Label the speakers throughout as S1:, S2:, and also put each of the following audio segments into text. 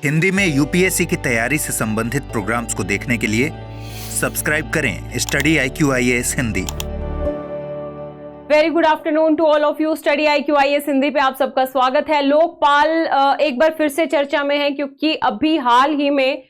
S1: हिंदी में यूपीएससी की तैयारी से संबंधित प्रोग्राम्स को देखने के लिए सब्सक्राइब करें study IQ IAS Hindi.
S2: Very good afternoon to all of you. Study IQ IAS Hindi पे आप सबका स्वागत है। लोकपाल एक बार फिर से चर्चा में है क्योंकि अभी हाल ही में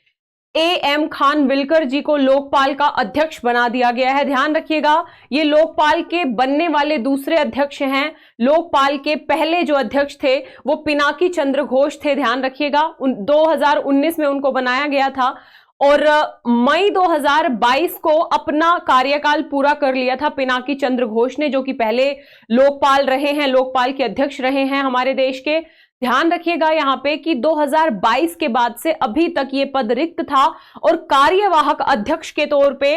S2: AM खानविलकर जी को लोकपाल का अध्यक्ष बना दिया गया है। ध्यान रखिएगा, ये लोकपाल के बनने वाले दूसरे अध्यक्ष हैं। लोकपाल के पहले जो अध्यक्ष थे वो पिनाकी चंद्र घोष थे। ध्यान रखिएगा, 2019 में उनको बनाया गया था और मई 2022 को अपना कार्यकाल पूरा कर लिया था पिनाकी चंद्र घोष ने, जो कि पहले लोकपाल रहे हैं, लोकपाल के अध्यक्ष रहे हैं हमारे देश के। ध्यान रखिएगा यहां पे कि 2022 के बाद से अभी तक ये पद रिक्त था और कार्यवाहक अध्यक्ष के तौर पे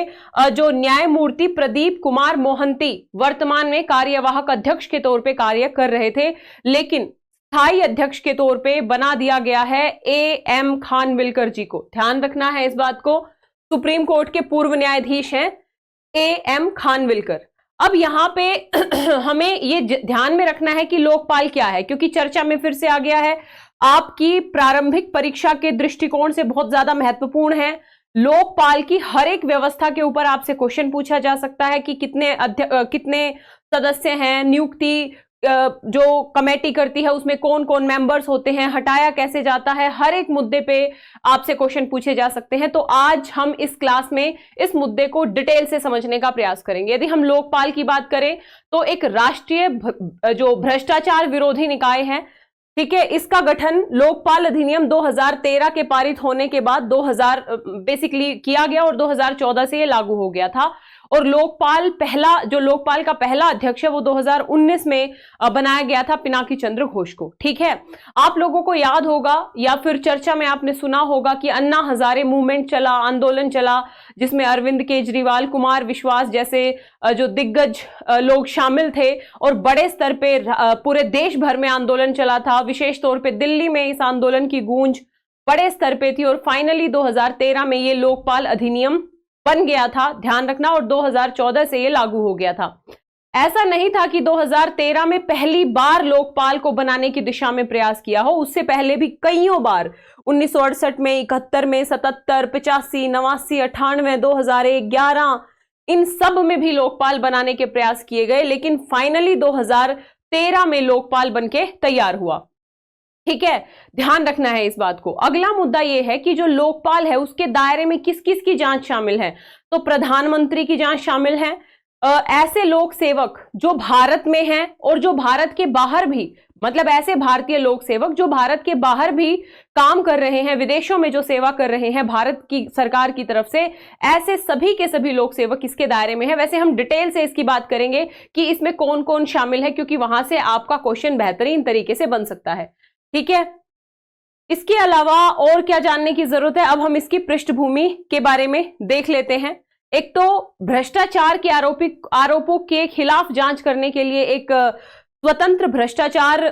S2: जो न्यायमूर्ति प्रदीप कुमार मोहंती वर्तमान में कार्यवाहक अध्यक्ष के तौर पे कार्य कर रहे थे, लेकिन स्थायी अध्यक्ष के तौर पे बना दिया गया है AM खानविलकर जी को। ध्यान रखना है इस बात को। सुप्रीम कोर्ट के पूर्व न्यायाधीश हैं AM खानविलकर। अब यहां पे हमें ये ध्यान में रखना है कि लोकपाल क्या है, क्योंकि चर्चा में फिर से आ गया है। आपकी प्रारंभिक परीक्षा के दृष्टिकोण से बहुत ज्यादा महत्वपूर्ण है। लोकपाल की हर एक व्यवस्था के ऊपर आपसे क्वेश्चन पूछा जा सकता है कि कितने सदस्य हैं, नियुक्ति जो कमेटी करती है उसमें कौन कौन मेंबर्स होते हैं, हटाया कैसे जाता है, हर एक मुद्दे पे आपसे क्वेश्चन पूछे जा सकते हैं। तो आज हम इस क्लास में इस मुद्दे को डिटेल से समझने का प्रयास करेंगे। यदि हम लोकपाल की बात करें तो एक राष्ट्रीय जो भ्रष्टाचार विरोधी निकाय है, ठीक है, इसका गठन लोकपाल अधिनियम 2013 के पारित होने के बाद 2000 बेसिकली किया गया और 2014 से ये लागू हो गया था। और लोकपाल का पहला अध्यक्ष है वो 2019 में बनाया गया था पिनाकी चंद्र घोष को। ठीक है, आप लोगों को याद होगा या फिर चर्चा में आपने सुना होगा कि अन्ना हजारे मूवमेंट चला, आंदोलन चला, जिसमें अरविंद केजरीवाल, कुमार विश्वास जैसे जो दिग्गज लोग शामिल थे और बड़े स्तर पे पूरे देश भर में आंदोलन चला था। विशेष तौर पे दिल्ली में इस आंदोलन की गूंज बड़े स्तर पे थी और फाइनली 2013 में ये लोकपाल अधिनियम बन गया था। ध्यान रखना, और 2014 से ये लागू हो गया था। ऐसा नहीं था कि 2013 में पहली बार लोकपाल को बनाने की दिशा में प्रयास किया हो, उससे पहले भी कईयों बार 1968 में, 71 में, 77, 85, 89, 98, 2001, 11 इन सब में भी लोकपाल बनाने के प्रयास किए गए, लेकिन फाइनली 2013 में लोकपाल बनके तैयार हुआ। ठीक है, ध्यान रखना है इस बात को। अगला मुद्दा यह है कि जो लोकपाल है उसके दायरे में किस किस की जांच शामिल है। तो प्रधानमंत्री की जांच शामिल है, ऐसे लोक सेवक जो भारत में हैं और जो भारत के बाहर भी, मतलब ऐसे भारतीय लोक सेवक जो भारत के बाहर भी काम कर रहे हैं, विदेशों में जो सेवा कर रहे हैं भारत की सरकार की तरफ से, ऐसे सभी के सभी लोक सेवक इसके दायरे में है। वैसे हम डिटेल से इसकी बात करेंगे कि इसमें कौन कौन शामिल है, क्योंकि वहां से आपका क्वेश्चन बेहतरीन तरीके से बन सकता है। ठीक है, इसके अलावा और क्या जानने की जरूरत है, अब हम इसकी पृष्ठभूमि के बारे में देख लेते हैं। एक तो भ्रष्टाचार के आरोपों के खिलाफ जांच करने के लिए एक स्वतंत्र भ्रष्टाचार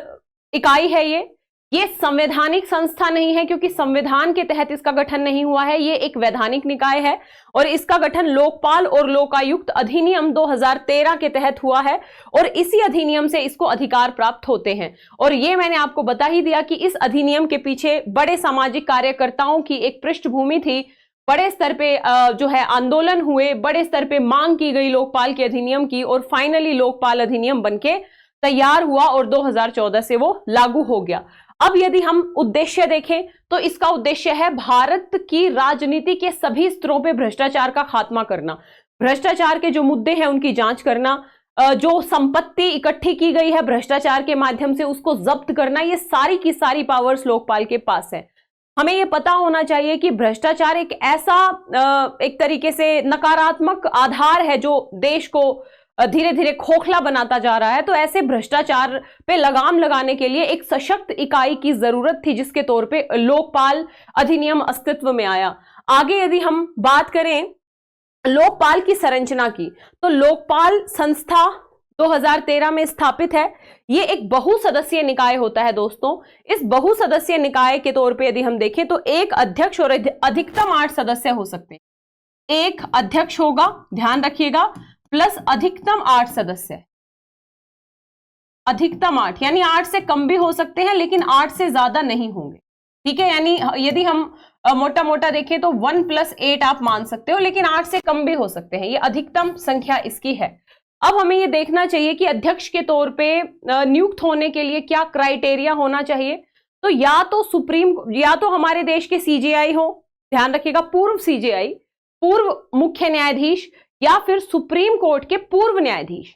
S2: इकाई है। ये संवैधानिक संस्था नहीं है, क्योंकि संविधान के तहत इसका गठन नहीं हुआ है। ये एक वैधानिक निकाय है और इसका गठन लोकपाल और लोकायुक्त अधिनियम 2013 के तहत हुआ है और इसी अधिनियम से इसको अधिकार प्राप्त होते हैं। और ये मैंने आपको बता ही दिया कि इस अधिनियम के पीछे बड़े सामाजिक कार्यकर्ताओं की एक पृष्ठभूमि थी। बड़े स्तर पे जो है आंदोलन हुए, बड़े स्तर पे मांग की गई लोकपाल के अधिनियम की और फाइनली लोकपाल अधिनियम बनके तैयार हुआ और 2014 से वो लागू हो गया। अब यदि हम उद्देश्य देखें तो इसका उद्देश्य है भारत की राजनीति के सभी स्तरों पे भ्रष्टाचार का खात्मा करना, भ्रष्टाचार के जो मुद्दे हैं उनकी जांच करना, जो संपत्ति इकट्ठी की गई है भ्रष्टाचार के माध्यम से उसको जब्त करना। ये सारी की सारी पावर्स लोकपाल के पास है। हमें यह पता होना चाहिए कि भ्रष्टाचार एक ऐसा एक तरीके से नकारात्मक आधार है जो देश को धीरे धीरे खोखला बनाता जा रहा है। तो ऐसे भ्रष्टाचार पे लगाम लगाने के लिए एक सशक्त इकाई की जरूरत थी, जिसके तौर पे लोकपाल अधिनियम अस्तित्व में आया। आगे यदि हम बात करें लोकपाल की संरचना की, तो लोकपाल संस्था 2013 में स्थापित है। ये एक बहुसदस्यीय निकाय होता है दोस्तों। इस बहुसदस्यीय निकाय के तौर पे यदि हम देखें तो एक अध्यक्ष और अधिकतम 8 सदस्य हो सकते हैं। एक अध्यक्ष होगा, ध्यान रखिएगा, प्लस अधिकतम 8 सदस्य। अधिकतम 8 यानी 8 से कम भी हो सकते हैं, लेकिन 8 से ज्यादा नहीं होंगे। ठीक है, यानी यदि हम मोटा मोटा देखें तो 1 + 8 आप मान सकते हो, लेकिन 8 से कम भी हो सकते हैं, ये अधिकतम संख्या इसकी है। अब हमें ये देखना चाहिए कि अध्यक्ष के तौर पे नियुक्त होने के लिए क्या क्राइटेरिया होना चाहिए। तो या तो हमारे देश के सीजेआई हो, ध्यान रखिएगा, पूर्व सीजेआई, पूर्व मुख्य न्यायाधीश, या फिर सुप्रीम कोर्ट के पूर्व न्यायाधीश।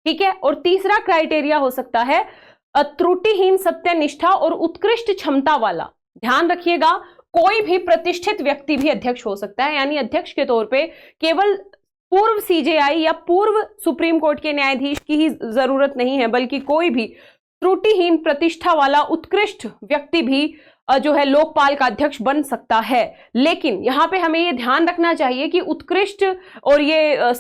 S2: ठीक है, और तीसरा क्राइटेरिया हो सकता है त्रुटिहीन सत्यनिष्ठा और उत्कृष्ट क्षमता वाला। ध्यान रखिएगा, कोई भी प्रतिष्ठित व्यक्ति भी अध्यक्ष हो सकता है, यानी अध्यक्ष के तौर पे केवल पूर्व सीजेआई या पूर्व सुप्रीम कोर्ट के न्यायाधीश की ही जरूरत नहीं है, बल्कि कोई भी त्रुटिहीन प्रतिष्ठा वाला उत्कृष्ट व्यक्ति भी जो है लोकपाल का अध्यक्ष बन सकता है। लेकिन यहां पे हमें ये ध्यान रखना चाहिए कि उत्कृष्ट और ये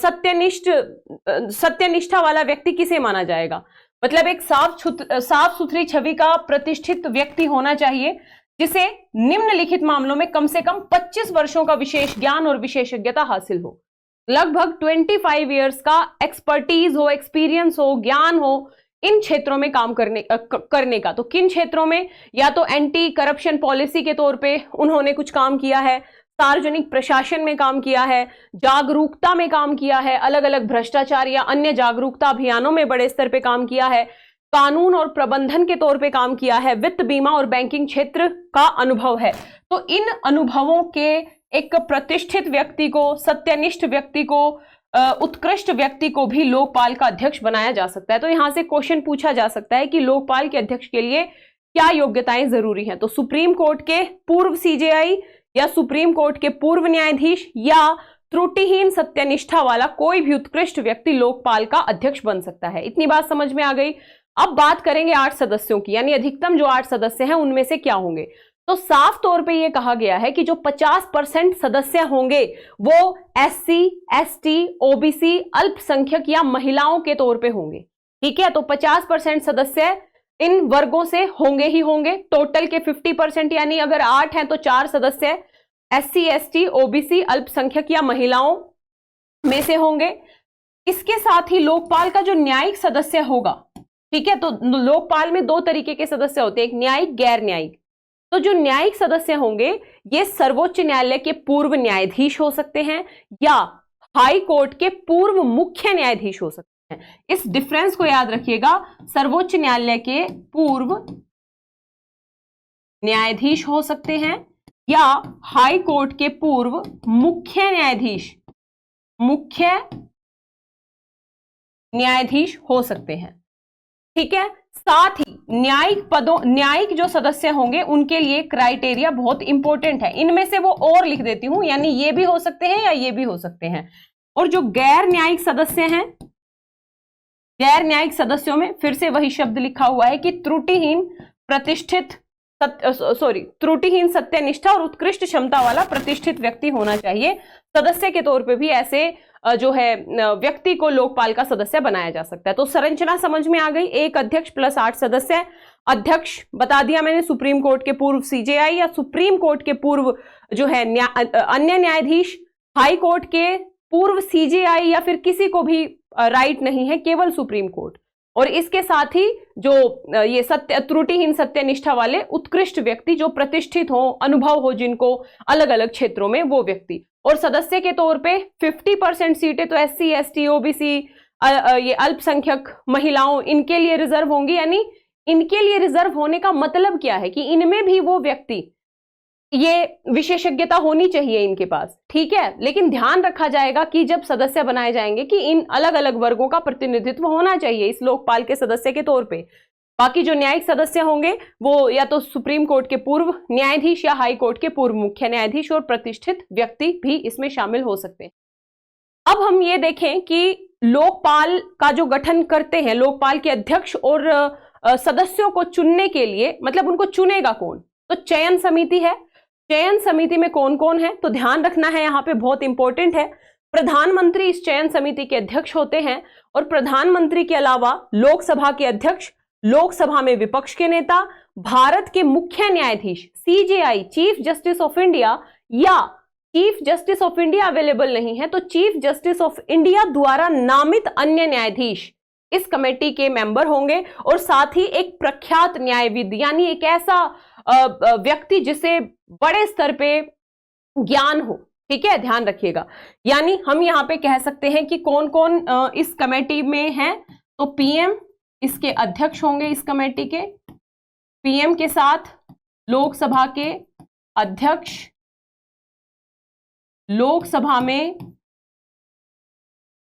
S2: सत्यनिष्ठा वाला व्यक्ति किसे माना जाएगा। मतलब एक साफ सुथरी छवि का प्रतिष्ठित व्यक्ति होना चाहिए, जिसे निम्नलिखित मामलों में कम से कम 25 वर्षों का विशेष ज्ञान और विशेषज्ञता हासिल हो, लगभग 25 इयर्स का एक्सपर्टीज हो, एक्सपीरियंस हो, ज्ञान हो इन क्षेत्रों में काम करने का। तो किन क्षेत्रों में? या तो एंटी करप्शन पॉलिसी के तौर पे उन्होंने कुछ काम किया है, सार्वजनिक प्रशासन में काम किया है, जागरूकता में काम किया है, अलग अलग भ्रष्टाचार या अन्य जागरूकता अभियानों में बड़े स्तर पे काम किया है, कानून और प्रबंधन के तौर पे काम किया है, वित्त, बीमा और बैंकिंग क्षेत्र का अनुभव है। तो इन अनुभवों के एक प्रतिष्ठित व्यक्ति को, सत्यनिष्ठ व्यक्ति को, उत्कृष्ट व्यक्ति को भी लोकपाल का अध्यक्ष बनाया जा सकता है। तो यहां से क्वेश्चन पूछा जा सकता है कि लोकपाल के अध्यक्ष के लिए क्या योग्यताएं जरूरी हैं। तो सुप्रीम कोर्ट के पूर्व सीजेआई या सुप्रीम कोर्ट के पूर्व न्यायाधीश या त्रुटिहीन सत्यनिष्ठा वाला कोई भी उत्कृष्ट व्यक्ति लोकपाल का अध्यक्ष बन सकता है। इतनी बात समझ में आ गई। अब बात करेंगे 8 सदस्यों की, यानी अधिकतम जो 8 सदस्य हैं उनमें से क्या होंगे। तो साफ तौर पे ये कहा गया है कि जो 50% सदस्य होंगे वो SC, ST, OBC, अल्पसंख्यक या महिलाओं के तौर पे होंगे। ठीक है, तो 50% सदस्य इन वर्गों से होंगे ही होंगे। टोटल के 50%, यानी अगर 8 हैं तो 4 सदस्य SC, ST, OBC, अल्पसंख्यक या महिलाओं में से होंगे। इसके साथ ही लोकपाल का जो न्यायिक सदस्य होगा, ठीक है, तो लोकपाल में 2 तरीके के सदस्य होते हैं, एक न्यायिक, गैर न्यायिक। तो जो न्यायिक सदस्य होंगे ये सर्वोच्च न्यायालय के पूर्व न्यायाधीश हो सकते हैं या हाई कोर्ट के पूर्व मुख्य न्यायाधीश हो सकते हैं। इस डिफरेंस को याद रखिएगा, सर्वोच्च न्यायालय के पूर्व न्यायाधीश हो सकते हैं या हाई कोर्ट के पूर्व मुख्य न्यायाधीश हो सकते हैं। ठीक है, साथ ही न्यायिक जो सदस्य होंगे उनके लिए क्राइटेरिया बहुत इंपॉर्टेंट है। इनमें से वो और लिख देती हूं, यानी ये भी हो सकते हैं या ये भी हो सकते हैं। और जो गैर न्यायिक सदस्य हैं, गैर न्यायिक सदस्यों में फिर से वही शब्द लिखा हुआ है कि त्रुटिहीन सत्यनिष्ठा और उत्कृष्ट क्षमता वाला प्रतिष्ठित व्यक्ति होना चाहिए। सदस्य के तौर पे भी ऐसे जो है व्यक्ति को लोकपाल का सदस्य बनाया जा सकता है। तो संरचना समझ में आ गई, एक अध्यक्ष प्लस 8 सदस्य। अध्यक्ष बता दिया मैंने, सुप्रीम कोर्ट के पूर्व सीजेआई या सुप्रीम कोर्ट के पूर्व जो है अन्य न्यायाधीश, हाई कोर्ट के पूर्व सीजेआई या फिर किसी को भी राइट नहीं है, केवल सुप्रीम कोर्ट। और इसके साथ ही जो ये त्रुटिहीन सत्यनिष्ठा वाले उत्कृष्ट व्यक्ति जो प्रतिष्ठित हो, अनुभव हो जिनको अलग अलग क्षेत्रों में, वो व्यक्ति। और सदस्य के तौर पे 50% सीटें तो SC, ST, OBC, ये अल्पसंख्यक महिलाओं, इनके लिए रिजर्व होंगी। यानी इनके लिए रिजर्व होने का मतलब क्या है कि इनमें भी वो व्यक्ति, ये विशेषज्ञता होनी चाहिए इनके पास। ठीक है, लेकिन ध्यान रखा जाएगा कि जब सदस्य बनाए जाएंगे कि इन अलग अलग वर्गों का प्रतिनिधित्व होना चाहिए इस लोकपाल के सदस्य के तौर पे। बाकी जो न्यायिक सदस्य होंगे वो या तो सुप्रीम कोर्ट के पूर्व न्यायाधीश या हाई कोर्ट के पूर्व मुख्य न्यायाधीश और प्रतिष्ठित व्यक्ति भी इसमें शामिल हो सकते हैं। अब हम ये देखें कि लोकपाल का जो गठन करते हैं, लोकपाल के अध्यक्ष और सदस्यों को चुनने के लिए, मतलब उनको चुनेगा कौन? तो चयन समिति है। चयन समिति में कौन कौन है तो ध्यान रखना है, यहां पे बहुत इंपॉर्टेंट है। प्रधानमंत्री इस चयन समिति के अध्यक्ष होते हैं और प्रधानमंत्री के अलावा लोकसभा के अध्यक्ष, लोकसभा में विपक्ष के नेता, भारत के मुख्य न्यायाधीश CJI, chief justice of India, या chief justice of India available नहीं है तो चीफ जस्टिस ऑफ इंडिया द्वारा नामित अन्य न्यायाधीश इस कमेटी के मेंबर होंगे। और साथ ही एक प्रख्यात न्यायविद, यानी एक ऐसा व्यक्ति जिसे बड़े स्तर पे ज्ञान हो, ठीक है, ध्यान रखिएगा। यानी हम यहां पे कह सकते हैं कि कौन कौन इस कमेटी में है, तो पीएम इसके अध्यक्ष होंगे, इस कमेटी के पीएम के साथ लोकसभा के अध्यक्ष, लोकसभा में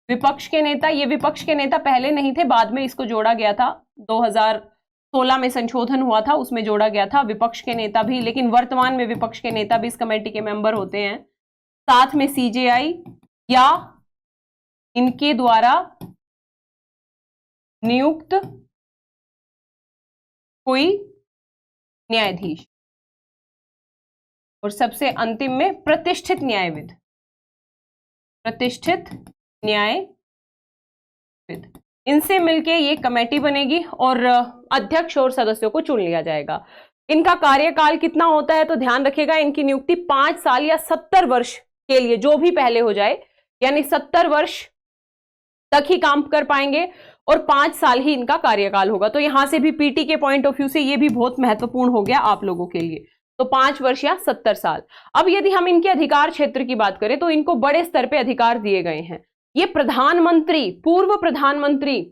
S2: विपक्ष के नेता, ये विपक्ष के नेता पहले नहीं थे, बाद में इसको जोड़ा गया था, 2016 में संशोधन हुआ था, उसमें जोड़ा गया था विपक्ष के नेता भी, लेकिन वर्तमान में विपक्ष के नेता भी इस कमेटी के मेंबर होते हैं। साथ में सीजेआई या इनके द्वारा नियुक्त कोई न्यायाधीश, और सबसे अंतिम में प्रतिष्ठित न्यायविद, प्रतिष्ठित न्यायविद। इनसे मिलके ये कमेटी बनेगी और अध्यक्ष और सदस्यों को चुन लिया जाएगा। इनका कार्यकाल कितना होता है, तो ध्यान रखिएगा, इनकी नियुक्ति 5 साल या 70 वर्ष के लिए, जो भी पहले हो जाए, यानी 70 वर्ष तक ही काम कर पाएंगे और 5 साल ही इनका कार्यकाल होगा। तो यहां से भी पीटी के पॉइंट ऑफ व्यू से ये भी बहुत महत्वपूर्ण हो गया आप लोगों के लिए। तो 5 वर्ष या 70 साल। अब यदि हम इनके अधिकार क्षेत्र की बात करें तो इनको बड़े स्तर पे अधिकार दिए गए हैं। ये प्रधानमंत्री, पूर्व प्रधानमंत्री,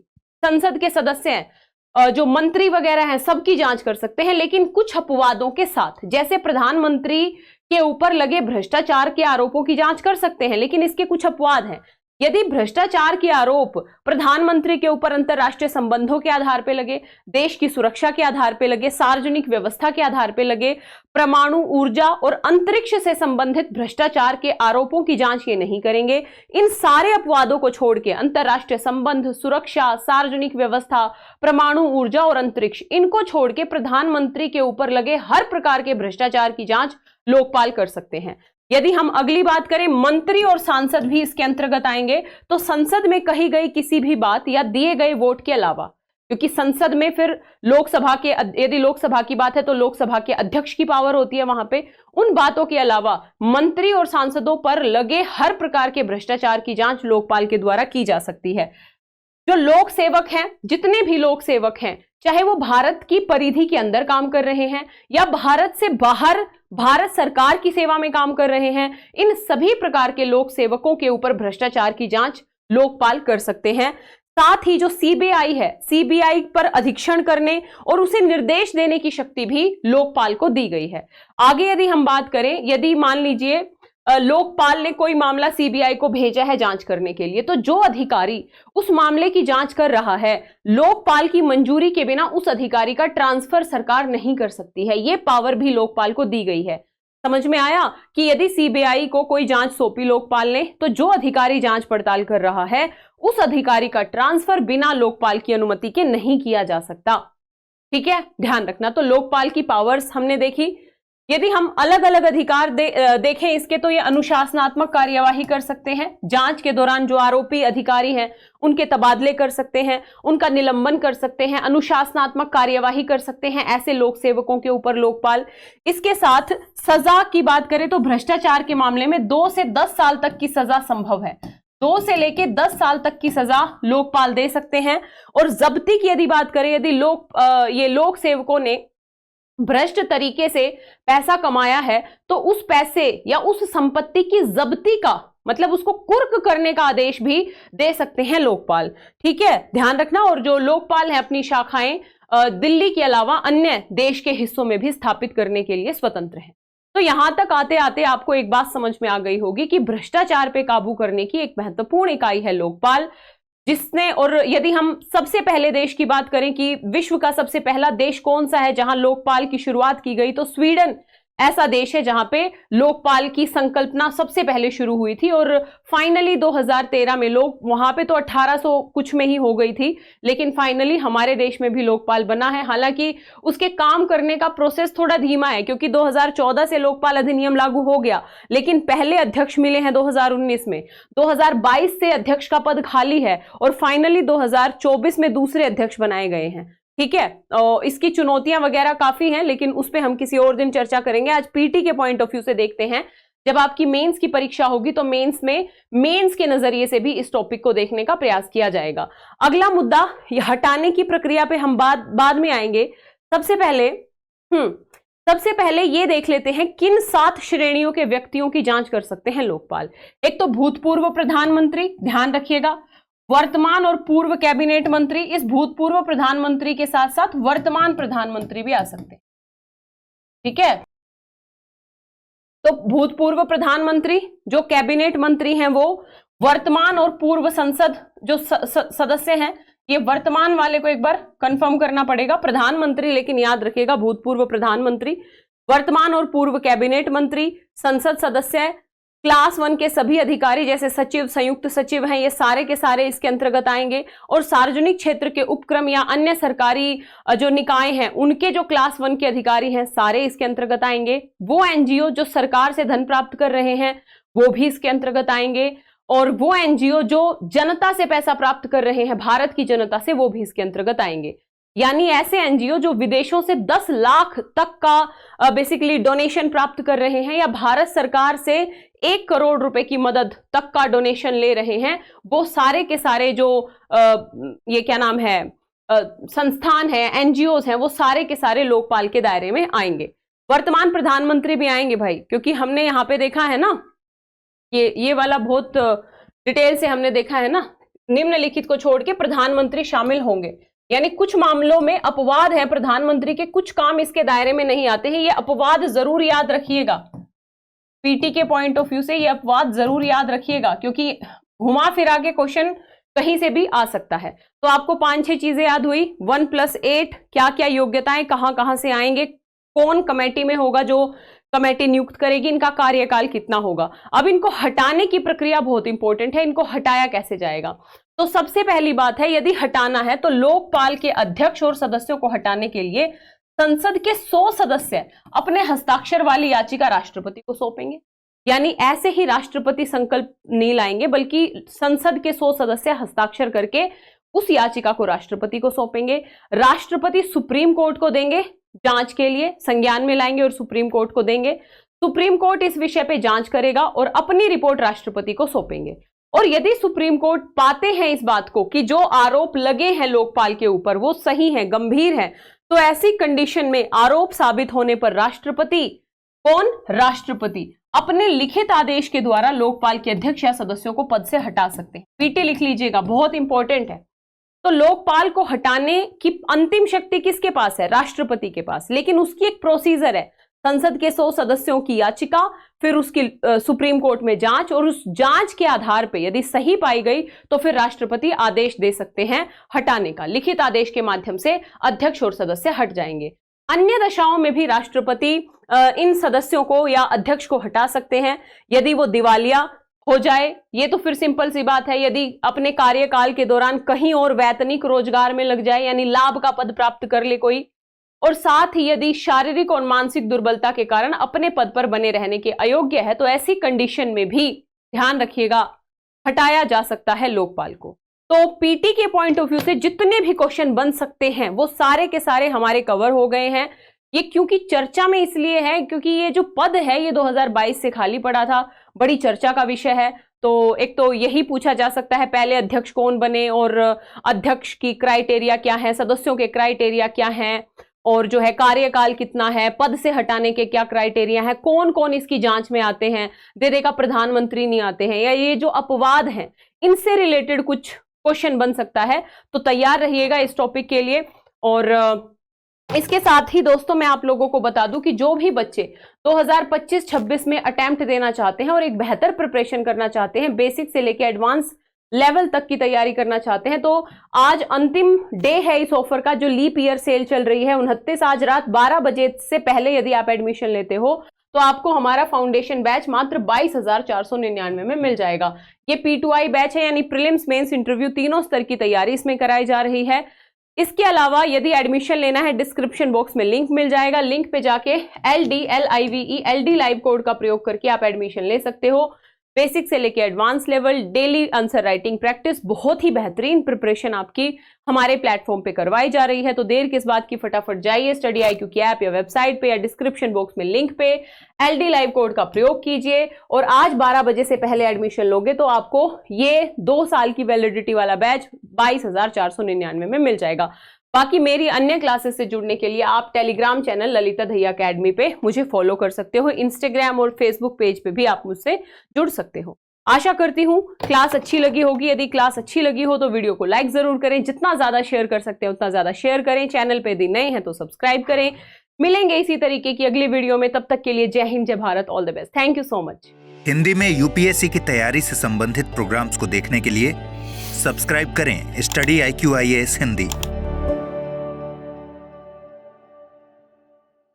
S2: संसद के सदस्य हैं, जो मंत्री वगैरह हैं, सबकी जांच कर सकते हैं, लेकिन कुछ अपवादों के साथ। जैसे प्रधानमंत्री के ऊपर लगे भ्रष्टाचार के आरोपों की जांच कर सकते हैं, लेकिन इसके कुछ अपवाद हैं। यदि भ्रष्टाचार के आरोप प्रधानमंत्री के ऊपर अंतरराष्ट्रीय संबंधों के आधार पर लगे, देश की सुरक्षा के आधार पर लगे, सार्वजनिक व्यवस्था के आधार पर लगे, परमाणु ऊर्जा और अंतरिक्ष से संबंधित भ्रष्टाचार के आरोपों की जांच ये नहीं करेंगे। इन सारे अपवादों को छोड़ के अंतरराष्ट्रीय संबंध, सुरक्षा, सार्वजनिक व्यवस्था, परमाणु ऊर्जा और अंतरिक्ष, इनको छोड़ के प्रधानमंत्री के ऊपर लगे हर प्रकार के भ्रष्टाचार की जांच लोकपाल कर सकते हैं। यदि हम अगली बात करें, मंत्री और सांसद भी इसके अंतर्गत आएंगे। तो संसद में कही गई किसी भी बात या दिए गए वोट के अलावा, क्योंकि संसद में फिर लोकसभा के, यदि लोकसभा की बात है तो लोकसभा के अध्यक्ष की पावर होती है वहां पे, उन बातों के अलावा मंत्री और सांसदों पर लगे हर प्रकार के भ्रष्टाचार की जांच लोकपाल के द्वारा की जा सकती है। जो लोक सेवक हैं, जितने भी लोक सेवक हैं, चाहे वो भारत की परिधि के अंदर काम कर रहे हैं या भारत से बाहर भारत सरकार की सेवा में काम कर रहे हैं, इन सभी प्रकार के लोक सेवकों के ऊपर भ्रष्टाचार की जांच लोकपाल कर सकते हैं। साथ ही जो सीबीआई है, सीबीआई पर अधीक्षण करने और उसे निर्देश देने की शक्ति भी लोकपाल को दी गई है। आगे यदि हम बात करें, यदि मान लीजिए लोकपाल ने कोई मामला सीबीआई को भेजा है जांच करने के लिए, तो जो अधिकारी उस मामले की जांच कर रहा है, लोकपाल की मंजूरी के बिना उस अधिकारी का ट्रांसफर सरकार नहीं कर सकती है। यह पावर भी लोकपाल को दी गई है। समझ में आया कि यदि सीबीआई को कोई जांच सौंपी लोकपाल ने, तो जो अधिकारी जांच पड़ताल कर रहा है उस अधिकारी का ट्रांसफर बिना लोकपाल की अनुमति के नहीं किया जा सकता। ठीक है, ध्यान रखना। तो लोकपाल की पावर्स हमने देखी। यदि हम अलग अलग अधिकार देखें इसके, तो ये अनुशासनात्मक कार्यवाही कर सकते हैं। जांच के दौरान जो आरोपी अधिकारी हैं उनके तबादले कर सकते हैं, उनका निलंबन कर सकते हैं, अनुशासनात्मक कार्यवाही कर सकते हैं ऐसे लोक सेवकों के ऊपर लोकपाल। इसके साथ सजा की बात करें तो भ्रष्टाचार के मामले में 2 से 10 साल तक की सजा संभव है। 2 से लेके 10 साल तक की सजा लोकपाल दे सकते हैं। और जब्ती की यदि बात करें, यदि ये लोक सेवकों ने भ्रष्ट तरीके से पैसा कमाया है तो उस पैसे या उस संपत्ति की जब्ती का मतलब उसको कुर्क करने का आदेश भी दे सकते हैं लोकपाल। ठीक है, ध्यान रखना। और जो लोकपाल है अपनी शाखाएं दिल्ली के अलावा अन्य देश के हिस्सों में भी स्थापित करने के लिए स्वतंत्र है। तो यहां तक आते आते आपको एक बात समझ में आ गई होगी कि भ्रष्टाचार पे काबू करने की एक महत्वपूर्ण इकाई है लोकपाल, जिसने, और यदि हम सबसे पहले देश की बात करें कि विश्व का सबसे पहला देश कौन सा है जहां लोकपाल की शुरुआत की गई, तो स्वीडन ऐसा देश है जहां पे लोकपाल की संकल्पना सबसे पहले शुरू हुई थी। और फाइनली 2013 में लोग वहां पे तो 1800 कुछ में ही हो गई थी, लेकिन फाइनली हमारे देश में भी लोकपाल बना है। हालांकि उसके काम करने का प्रोसेस थोड़ा धीमा है, क्योंकि 2014 से लोकपाल अधिनियम लागू हो गया, लेकिन पहले अध्यक्ष मिले हैं 2019 में। 2022 से अध्यक्ष का पद खाली है और फाइनली 2024 में दूसरे अध्यक्ष बनाए गए हैं। ठीक है, इसकी चुनौतियां वगैरह काफी हैं, लेकिन उस पे हम किसी और दिन चर्चा करेंगे। आज पीटी के पॉइंट ऑफ व्यू से देखते हैं, जब आपकी मेंस की परीक्षा होगी तो मेंस में मेंस के नजरिए से भी इस टॉपिक को देखने का प्रयास किया जाएगा। अगला मुद्दा, हटाने की प्रक्रिया पे हम बाद में आएंगे। सबसे पहले सबसे पहले ये देख लेते हैं किन 7 श्रेणियों के व्यक्तियों की जांच कर सकते हैं लोकपाल। एक तो भूतपूर्व प्रधानमंत्री, ध्यान रखिएगा, वर्तमान और पूर्व कैबिनेट मंत्री, इस भूतपूर्व प्रधानमंत्री के साथ साथ वर्तमान प्रधानमंत्री भी आ सकते हैं, ठीक है। तो भूतपूर्व प्रधानमंत्री, जो कैबिनेट मंत्री हैं वो, वर्तमान और पूर्व संसद जो सदस्य हैं, ये वर्तमान वाले को एक बार कंफर्म करना पड़ेगा, प्रधानमंत्री, लेकिन याद रखिएगा भूतपूर्व प्रधानमंत्री, वर्तमान और पूर्व कैबिनेट मंत्री, संसद सदस्य है, क्लास 1 के सभी अधिकारी जैसे सचिव, संयुक्त सचिव हैं, ये सारे के सारे इसके अंतर्गत आएंगे। और सार्वजनिक क्षेत्र के उपक्रम या अन्य सरकारी जो निकाय हैं उनके जो क्लास 1 के अधिकारी हैं सारे इसके अंतर्गत आएंगे। वो एनजीओ जो सरकार से धन प्राप्त कर रहे हैं वो भी इसके अंतर्गत आएंगे, और वो एनजीओ जो जनता से पैसा प्राप्त कर रहे हैं, भारत की जनता से, वो भी इसके अंतर्गत आएंगे। यानी ऐसे एनजीओ जो विदेशों से 10 लाख तक का बेसिकली डोनेशन प्राप्त कर रहे हैं या भारत सरकार से 1 करोड़ रुपए की मदद तक का डोनेशन ले रहे हैं, वो सारे के सारे जो ये क्या नाम है संस्थान है, एनजीओज हैं, वो सारे के सारे लोकपाल के दायरे में आएंगे। वर्तमान प्रधानमंत्री भी आएंगे भाई, क्योंकि हमने यहाँ पे देखा है ना, ये वाला बहुत डिटेल से हमने देखा है ना, निम्नलिखित को छोड़ के प्रधानमंत्री शामिल होंगे। यानी कुछ मामलों में अपवाद है प्रधानमंत्री के, कुछ काम इसके दायरे में नहीं आते हैं, ये अपवाद जरूर याद रखिएगा। पीटी के पॉइंट ऑफ व्यू से ये अपवाद जरूर याद रखिएगा, क्योंकि घुमा फिरा के क्वेश्चन कहीं से भी आ सकता है। तो आपको 5-6 चीजें याद हुई। 1+8 क्या क्या योग्यताएं कहां कहां से आएंगे, कौन कमेटी में होगा जो कमेटी नियुक्त करेगी, इनका कार्यकाल कितना होगा। अब इनको हटाने की प्रक्रिया बहुत इंपॉर्टेंट है, इनको हटाया कैसे जाएगा। तो सबसे पहली बात है, यदि हटाना है तो लोकपाल के अध्यक्ष और सदस्यों को हटाने के लिए संसद के 100 सदस्य अपने हस्ताक्षर वाली याचिका राष्ट्रपति को सौंपेंगे। यानी ऐसे ही राष्ट्रपति संकल्प नहीं लाएंगे, बल्कि संसद के 100 सदस्य हस्ताक्षर करके उस याचिका को राष्ट्रपति को सौंपेंगे। राष्ट्रपति सुप्रीम कोर्ट को देंगे जांच के लिए, संज्ञान में लाएंगे और सुप्रीम कोर्ट को देंगे। सुप्रीम कोर्ट इस विषय पे जांच करेगा और अपनी रिपोर्ट राष्ट्रपति को सौंपेंगे। और यदि सुप्रीम कोर्ट पाते हैं इस बात को कि जो आरोप लगे हैं लोकपाल के ऊपर वो सही है, गंभीर है, तो ऐसी कंडीशन में आरोप साबित होने पर राष्ट्रपति, कौन, राष्ट्रपति अपने लिखित आदेश के द्वारा लोकपाल के अध्यक्ष या सदस्यों को पद से हटा सकते हैं। पीटी लिख लीजिएगा, बहुत इंपॉर्टेंट है। तो लोकपाल को हटाने की अंतिम शक्ति किसके पास है, राष्ट्रपति के पास, लेकिन उसकी एक प्रोसीजर है। संसद के 100 सदस्यों की याचिका, फिर उसकी सुप्रीम कोर्ट में जांच, और उस जांच के आधार पे यदि सही पाई गई तो फिर राष्ट्रपति आदेश दे सकते हैं हटाने का। लिखित आदेश के माध्यम से अध्यक्ष और सदस्य हट जाएंगे। अन्य दशाओं में भी राष्ट्रपति इन सदस्यों को या अध्यक्ष को हटा सकते हैं यदि वो दिवालिया हो जाए। ये तो फिर सिंपल सी बात है, यदि अपने कार्यकाल के दौरान कहीं और वैतनिक रोजगार में लग जाए, यानी लाभ का पद प्राप्त कर ले कोई, और साथ ही यदि शारीरिक और मानसिक दुर्बलता के कारण अपने पद पर बने रहने के अयोग्य है, तो ऐसी कंडीशन में भी ध्यान रखिएगा हटाया जा सकता है लोकपाल को। तो पीटी के पॉइंट ऑफ व्यू से जितने भी क्वेश्चन बन सकते हैं वो सारे के सारे हमारे कवर हो गए हैं। ये क्योंकि चर्चा में इसलिए है क्योंकि ये जो पद है ये 2022 से खाली पड़ा था, बड़ी चर्चा का विषय है। तो एक तो यही पूछा जा सकता है पहले अध्यक्ष कौन बने, और अध्यक्ष की क्राइटेरिया क्या है, सदस्यों के क्राइटेरिया क्या हैं, और जो है कार्यकाल कितना है, पद से हटाने के क्या क्राइटेरिया है, कौन कौन इसकी जांच में आते हैं, दे देगा प्रधानमंत्री नहीं आते हैं, या ये जो अपवाद हैं इनसे रिलेटेड कुछ क्वेश्चन बन सकता है। तो तैयार रहिएगा इस टॉपिक के लिए। और इसके साथ ही दोस्तों मैं आप लोगों को बता दूं कि जो भी बच्चे 2025-26 में अटेम्प्ट देना चाहते हैं और एक बेहतर प्रिपरेशन करना चाहते हैं, बेसिक से लेकर एडवांस लेवल तक की तैयारी करना चाहते हैं, तो आज अंतिम डे है इस ऑफर का। जो लीप ईयर सेल चल रही है 29 आज रात 12 बजे से पहले यदि आप एडमिशन लेते हो तो आपको हमारा फाउंडेशन बैच मात्र 22,499 में मिल जाएगा। ये P2I बैच है, यानी प्रीलिम्स, मेंस, इंटरव्यू तीनों स्तर की तैयारी इसमें कराई जा रही है। इसके अलावा यदि एडमिशन लेना है डिस्क्रिप्शन बॉक्स में लिंक मिल जाएगा, लिंक पे जाके LD लाइव कोड का प्रयोग करके आप एडमिशन ले सकते हो। बेसिक से लेके advance level, daily answer writing practice, बहुत ही बेहतरीन प्रिपरेशन आपकी हमारे प्लेटफॉर्म पे करवाई जा रही है। तो देर किस बात की, फटाफट जाइए स्टडी IQ की ऐप या वेबसाइट पे या डिस्क्रिप्शन बॉक्स में लिंक पे LD लाइव कोड का प्रयोग कीजिए, और आज 12 बजे से पहले एडमिशन लोगे तो आपको ये 2 साल की वैलिडिटी वाला बैच 22,499 में मिल जाएगा। बाकी मेरी अन्य क्लासेस से जुड़ने के लिए आप Telegram channel Lalita Dahiya academy पे मुझे फॉलो कर सकते हो। इंस्टाग्राम और फेसबुक पेज पे भी आप मुझसे जुड़ सकते हो। आशा करती हूँ क्लास अच्छी लगी होगी। यदि क्लास अच्छी लगी हो तो वीडियो को लाइक जरूर करें, जितना ज्यादा शेयर कर सकते हैं उतना ज्यादा शेयर करें। चैनल पे यदि नए हैं तो सब्सक्राइब करें। मिलेंगे इसी तरीके की अगली वीडियो में, तब तक के लिए जय हिंद, जय Bharat, all the best. Thank you so much.
S1: Hindi में यूपीएससी की तैयारी से संबंधित प्रोग्राम्स को देखने के लिए सब्सक्राइब करें स्टडी IQ IAS हिंदी।